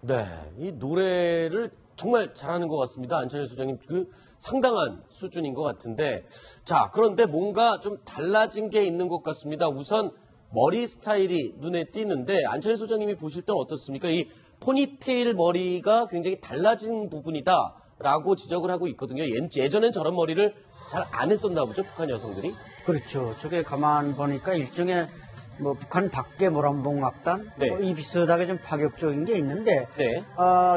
네, 이 노래를 정말 잘하는 것 같습니다. 안철수 소장님, 그 상당한 수준인 것 같은데, 자, 그런데 뭔가 좀 달라진 게 있는 것 같습니다. 우선 머리 스타일이 눈에 띄는데, 안철수 소장님이 보실 때는 어떻습니까? 이 포니테일 머리가 굉장히 달라진 부분이다라고 지적을 하고 있거든요. 예전엔 저런 머리를 잘 안 했었나 보죠, 북한 여성들이? 그렇죠. 저게 가만 보니까 일종의 뭐 북한 밖의 모란봉악단 네. 이 비슷하게 좀 파격적인 게 있는데 네.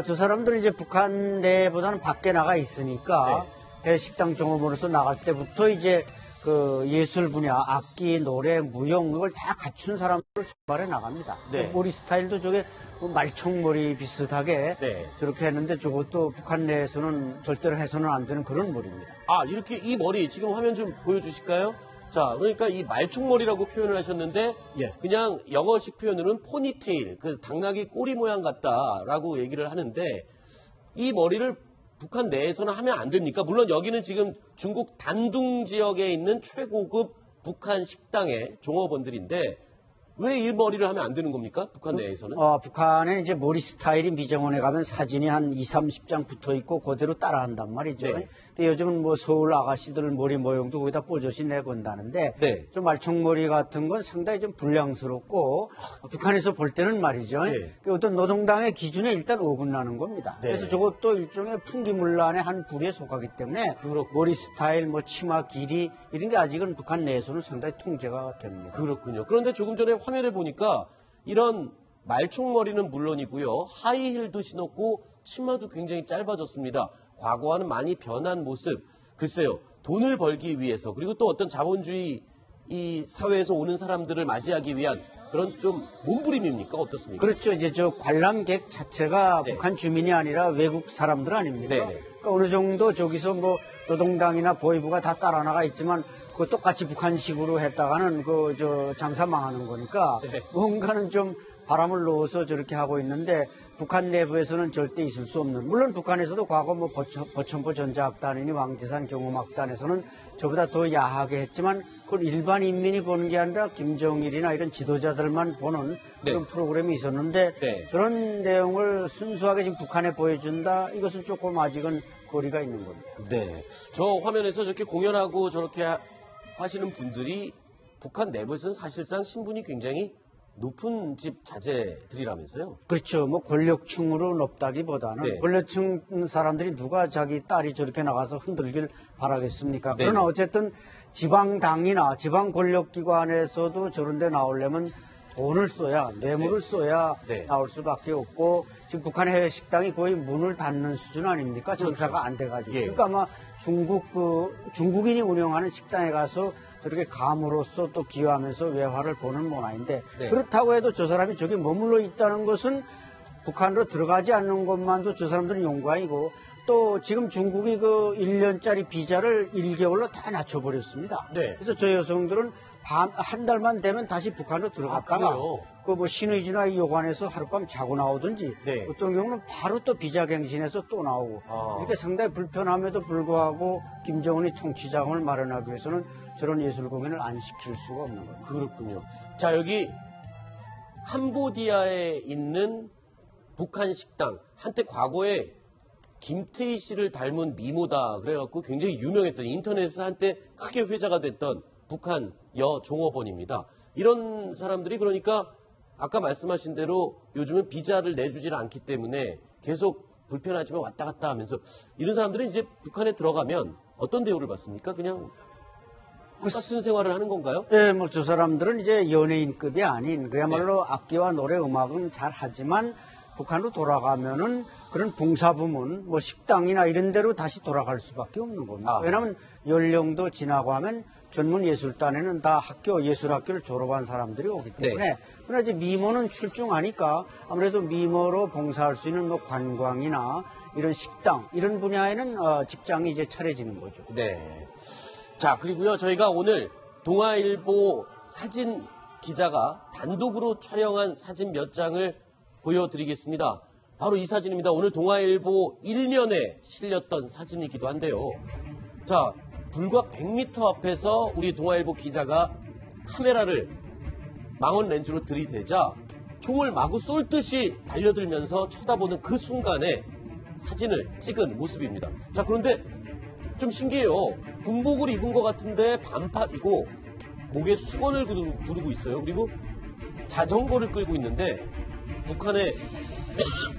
저 사람들은 이제 북한 내보다는 밖에 나가 있으니까 배식당 종업원으로서 나갈 때부터 이제 그 예술 분야, 악기, 노래, 무용 이걸 다 갖춘 사람들을 선발해 나갑니다. 네. 머리 스타일도 저게 뭐 말총머리 비슷하게 네. 저렇게 했는데 저것도 북한 내에서는 절대로 해서는 안 되는 그런 머리입니다. 아, 이렇게 이 머리 지금 화면 좀 보여주실까요? 자, 그러니까 이 말총머리라고 표현을 하셨는데 예. 그냥 영어식 표현으로는 포니테일, 그 당나귀 꼬리 모양 같다라고 얘기를 하는데 이 머리를 북한 내에서는 하면 안 됩니까? 물론 여기는 지금 중국 단둥 지역에 있는 최고급 북한 식당의 종업원들인데 왜 이 머리를 하면 안 되는 겁니까? 북한 내에서는? 북한에 이제 머리 스타일이 미정원에 가면 사진이 한 2, 30장 붙어 있고 그대로 따라 한단 말이죠. 네. 근데 요즘은 뭐 서울 아가씨들 머리 모형도 거기다 뽀젓이 내건다는데 네. 좀 말총머리 같은 건 상당히 좀 불량스럽고 북한에서 볼 때는 말이죠. 네. 어떤 노동당의 기준에 일단 어긋나는 겁니다. 네. 그래서 저것도 일종의 풍기문란의 한 부류에 속하기 때문에 그렇군요. 머리 스타일, 뭐 치마 길이 이런 게 아직은 북한 내에서는 상당히 통제가 됩니다. 그렇군요. 그런데 조금 전에 화면을 보니까 이런 말총머리는 물론이고요. 하이힐도 신었고 치마도 굉장히 짧아졌습니다. 과거와는 많이 변한 모습. 글쎄요. 돈을 벌기 위해서 그리고 또 어떤 자본주의 이 사회에서 오는 사람들을 맞이하기 위한 그런 좀 몸부림입니까? 어떻습니까? 그렇죠. 이제 저 관람객 자체가 네. 북한 주민이 아니라 외국 사람들 아닙니까? 네, 네. 그러니까 어느 정도 저기서 뭐 노동당이나 보위부가 다 따라 나가 있지만 그 똑같이 북한식으로 했다가는 그 저 장사 망하는 거니까 네. 뭔가는 좀 바람을 넣어서 저렇게 하고 있는데 북한 내부에서는 절대 있을 수 없는, 물론 북한에서도 과거 뭐 버천포 전자악단이니 왕재산 경음악단에서는 저보다 더 야하게 했지만 그건 일반 인민이 보는 게 아니라 김정일이나 이런 지도자들만 보는 그런 프로그램이 있었는데 네. 저런 내용을 순수하게 지금 북한에 보여준다, 이것은 조금 아직은 거리가 있는 겁니다. 네. 저 화면에서 저렇게 공연하고 저렇게 하시는 분들이 북한 내부에서는 사실상 신분이 굉장히 높은 집 자제들이라면서요? 그렇죠. 뭐 권력층으로 높다기보다는 네. 권력층 사람들이 누가 자기 딸이 저렇게 나가서 흔들길 바라겠습니까? 네. 그러나 어쨌든 지방당이나 지방 권력기관에서도 저런 데 나오려면 돈을 써야, 뇌물을 써야 네. 나올 수밖에 없고 지금 북한 해외 식당이 거의 문을 닫는 수준 아닙니까? 장사가 안 돼가지고. 예. 그러니까 아마 중국인이 운영하는 식당에 가서 저렇게 감으로써 또 기여하면서 외화를 보는 문화인데 네. 그렇다고 해도 저 사람이 저기 머물러 있다는 것은 북한으로 들어가지 않는 것만도 저 사람들은 영광이고, 또 지금 중국이 그 1년짜리 비자를 1개월로 다 낮춰버렸습니다. 네. 그래서 저 여성들은 한 달만 되면 다시 북한으로 들어갔다가 그래요? 그 뭐 신의지나 여관에서 하룻밤 자고 나오든지 네. 어떤 경우는 바로 또 비자 갱신해서 또 나오고 이렇게 상당히 불편함에도 불구하고 김정은이 통치장을 마련하기 위해서는 저런 예술 공연을 안 시킬 수가 없는 거예요. 그렇군요. 자, 여기 캄보디아에 있는 북한 식당. 한때 과거에 김태희 씨를 닮은 미모다 그래갖고 굉장히 유명했던, 인터넷에서 한때 크게 회자가 됐던 북한 여 종업원입니다. 이런 사람들이 그러니까 아까 말씀하신 대로 요즘은 비자를 내주질 않기 때문에 계속 불편하지만 왔다 갔다 하면서 이런 사람들은 이제 북한에 들어가면 어떤 대우를 받습니까? 그냥 똑같은 생활을 하는 건가요? 예, 뭐 저 사람들은 이제 연예인급이 아닌 그야말로 악기와 노래 음악은 잘 하지만 북한으로 돌아가면은 그런 봉사부문, 뭐 식당이나 이런 데로 다시 돌아갈 수밖에 없는 겁니다. 왜냐하면 연령도 지나고 하면 전문예술단에는 다 예술학교를 졸업한 사람들이 오기 때문에 그러나 이제 미모는 출중하니까 아무래도 미모로 봉사할 수 있는 뭐 관광이나 이런 식당 이런 분야에는 직장이 이제 차려지는 거죠. 네. 자, 그리고요, 저희가 오늘 동아일보 사진 기자가 단독으로 촬영한 사진 몇 장을 보여드리겠습니다. 바로 이 사진입니다. 오늘 동아일보 1면에 실렸던 사진이기도 한데요. 자, 불과 100m 앞에서 우리 동아일보 기자가 카메라를 망원 렌즈로 들이대자 총을 마구 쏠 듯이 달려들면서 쳐다보는 그 순간에 사진을 찍은 모습입니다. 자, 그런데 좀 신기해요. 군복을 입은 것 같은데 반팔이고 목에 수건을 두르고 있어요. 그리고 자전거를 끌고 있는데 북한의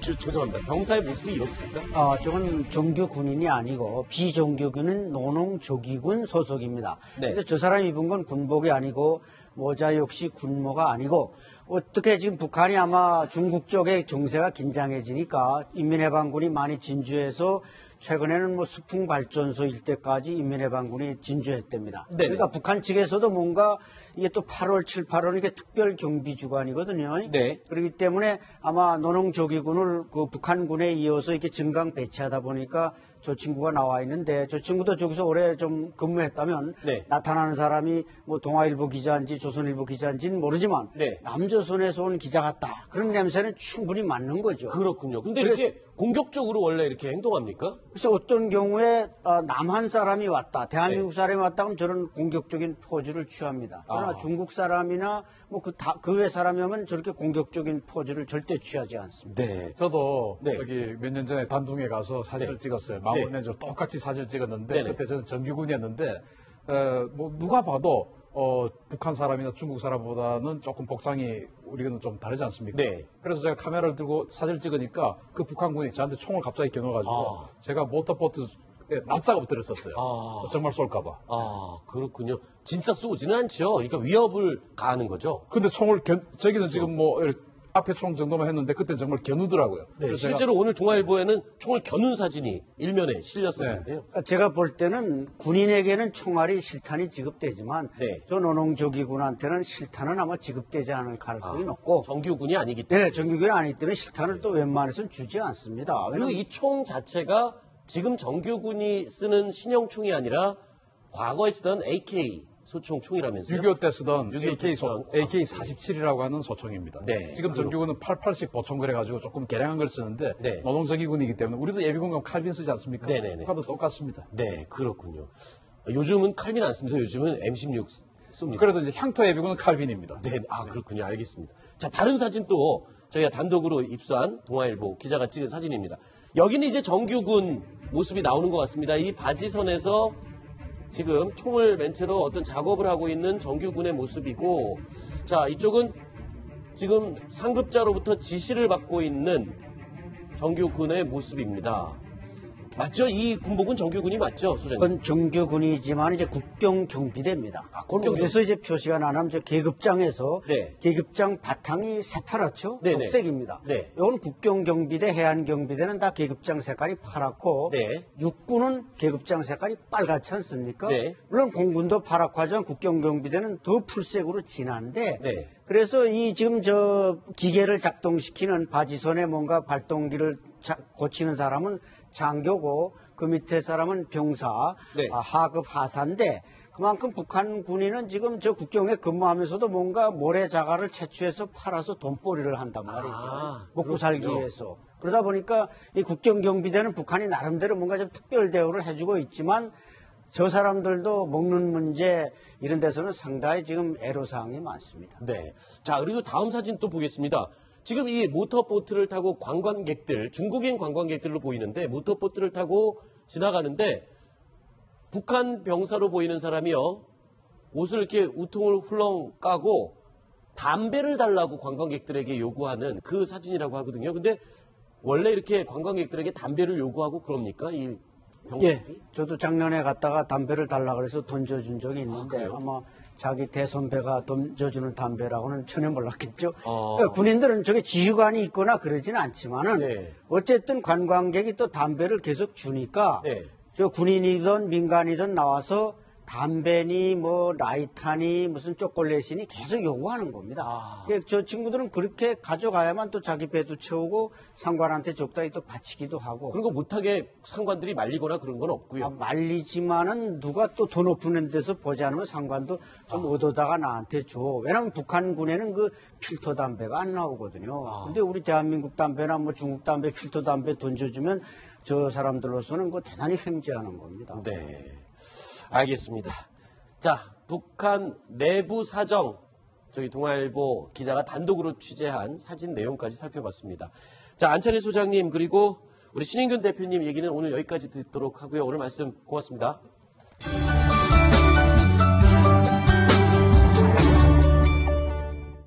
죄송합니다. 병사의 모습이 이렇습니까? 저건 정규 군인이 아니고 비정규군은 노농조기군 소속입니다. 네. 그래서 저 사람이 입은 건 군복이 아니고 모자 역시 군모가 아니고 어떻게 지금 북한이 아마 중국 쪽에 정세가 긴장해지니까 인민해방군이 많이 진주해서 최근에는 뭐 수풍발전소 일대까지 인민해방군이 진주했답니다. 네네. 그러니까 북한 측에서도 뭔가 이게 또 8월, 7, 8월 이게 특별 경비 주간이거든요. 네. 그렇기 때문에 아마 노농조기군을 그 북한군에 이어서 이렇게 증강 배치하다 보니까 저 친구가 나와 있는데 저 친구도 저기서 오래 좀 근무했다면 네. 나타나는 사람이 뭐 동아일보 기자인지 조선일보 기자인지는 모르지만 네. 남조선에서 온 기자 같다. 그런 냄새는 충분히 맞는 거죠. 그렇군요. 근데 이렇게 공격적으로 원래 이렇게 행동합니까? 그래서 어떤 경우에 남한 사람이 왔다, 대한민국 사람이 왔다 하면 저런 공격적인 포즈를 취합니다. 그러나 중국 사람이나 뭐 그 외 사람이면 저렇게 공격적인 포즈를 절대 취하지 않습니다. 네. 저도 네. 여기 몇 년 전에 단둥에 가서 사진을 네. 찍었어요. 망원렌즈로 똑같이 사진을 찍었는데 네네. 그때 저는 정규군이었는데 뭐 누가 봐도 북한 사람이나 중국 사람보다는 조금 복장이 우리는 좀 다르지 않습니까? 네. 그래서 제가 카메라를 들고 사진을 찍으니까 그 북한군이 저한테 총을 갑자기 겨눠가지고 제가 모터보트에 납작 엎드렸었어요. 정말 쏠까봐. 그렇군요. 진짜 쏘지는 않죠. 그러니까 위협을 가하는 거죠. 근데 총을 저기는 지금 뭐 앞에 총 정도만 했는데 그때 정말 겨누더라고요. 네, 그래서 실제로 오늘 동아일보에는 총을 겨눈 사진이 일면에 실렸었는데요. 제가 볼 때는 군인에게는 총알이 실탄이 지급되지만 네. 저 노농조기군한테는 실탄은 아마 지급되지 않을 가능성이 높고 정규군이 아니기 때문에. 네, 정규군이 아니기 때문에 실탄을 또 웬만해서는 주지 않습니다. 그리고 이 총 자체가 지금 정규군이 쓰는 신형총이 아니라 과거에 쓰던 AK 소총 총이라면서요? 6.25 때 쓰던 6.25 AK-47이라고 하는 소총입니다. 네, 지금 정규군은 880 보총 그래가지고 조금 개량한 걸 쓰는데 네. 노동정기군이기 때문에 우리도 예비군 가면 칼빈 쓰지 않습니까? 네네네. 북한도 똑같습니다. 네, 그렇군요. 요즘은 칼빈 안 씁니다. 요즘은 M16 쏩니다. 그래도 이제 향토 예비군은 칼빈입니다. 네, 그렇군요. 알겠습니다. 자, 다른 사진 또 저희가 단독으로 입수한 동아일보 기자가 찍은 사진입니다. 여기는 이제 정규군 모습이 나오는 것 같습니다. 이 바지선에서 지금 총을 맨 채로 어떤 작업을 하고 있는 정규군의 모습이고, 자, 이쪽은 지금 상급자로부터 지시를 받고 있는 정규군의 모습입니다. 맞죠? 이 군복은 정규군이 맞죠, 소장님? 그건 정규군이지만 이제 국경경비대입니다. 그래서 이제 표시가 나면 저 계급장에서 네. 계급장 바탕이 새파랗죠? 네네. 녹색입니다. 네. 이건 국경경비대, 해안경비대는 다 계급장 색깔이 파랗고 네. 육군은 계급장 색깔이 빨갛지 않습니까? 네. 물론 공군도 파랗고 하지만 국경경비대는 더 풀색으로 진한데 네. 그래서 이 지금 저 기계를 작동시키는 바지선에 뭔가 발동기를 고치는 사람은 장교고 그 밑에 사람은 병사, 네. 하급 하사인데 그만큼 북한 군인은 지금 저 국경에 근무하면서도 뭔가 모래자갈을 채취해서 팔아서 돈벌이를 한단 말이죠. 먹고 살기 그렇군요. 위해서. 그러다 보니까 이 국경경비대는 북한이 나름대로 뭔가 좀 특별 대우를 해주고 있지만 저 사람들도 먹는 문제 이런 데서는 상당히 지금 애로사항이 많습니다. 네. 자, 그리고 다음 사진 또 보겠습니다. 지금 이 모터보트를 타고 관광객들, 중국인 관광객들로 보이는데 모터보트를 타고 지나가는데 북한 병사로 보이는 사람이요. 옷을 이렇게 우통을 훌렁 까고 담배를 달라고 관광객들에게 요구하는 그 사진이라고 하거든요. 근데 원래 이렇게 관광객들에게 담배를 요구하고 그럽니까? 이 병사들이? 예, 저도 작년에 갔다가 담배를 달라 그래서 던져준 적이 있는데 그래요? 아마 자기 대선배가 던져주는 담배라고는 전혀 몰랐겠죠. 아. 그러니까 군인들은 저게 지휘관이 있거나 그러지는 않지만은 네. 어쨌든 관광객이 또 담배를 계속 주니까 네. 저 군인이든 민간이든 나와서 담배니 뭐 라이타니 무슨 초콜릿이니 계속 요구하는 겁니다. 저 친구들은 그렇게 가져가야만 또 자기 배도 채우고 상관한테 적당히 또 바치기도 하고. 그런 거 못하게 상관들이 말리거나 그런 건 없고요. 말리지만은 누가 또 더 높은 데서 보지 않으면 상관도 좀 얻어다가 나한테 줘. 왜냐면 북한군에는 그 필터 담배가 안 나오거든요. 근데 우리 대한민국 담배나 뭐 중국 담배, 필터 담배 던져주면 저 사람들로서는 그 대단히 횡재하는 겁니다. 네. 알겠습니다. 자, 북한 내부 사정, 저희 동아일보 기자가 단독으로 취재한 사진 내용까지 살펴봤습니다. 자, 안찬일 소장님, 그리고 우리 신인균 대표님 얘기는 오늘 여기까지 듣도록 하고요. 오늘 말씀 고맙습니다.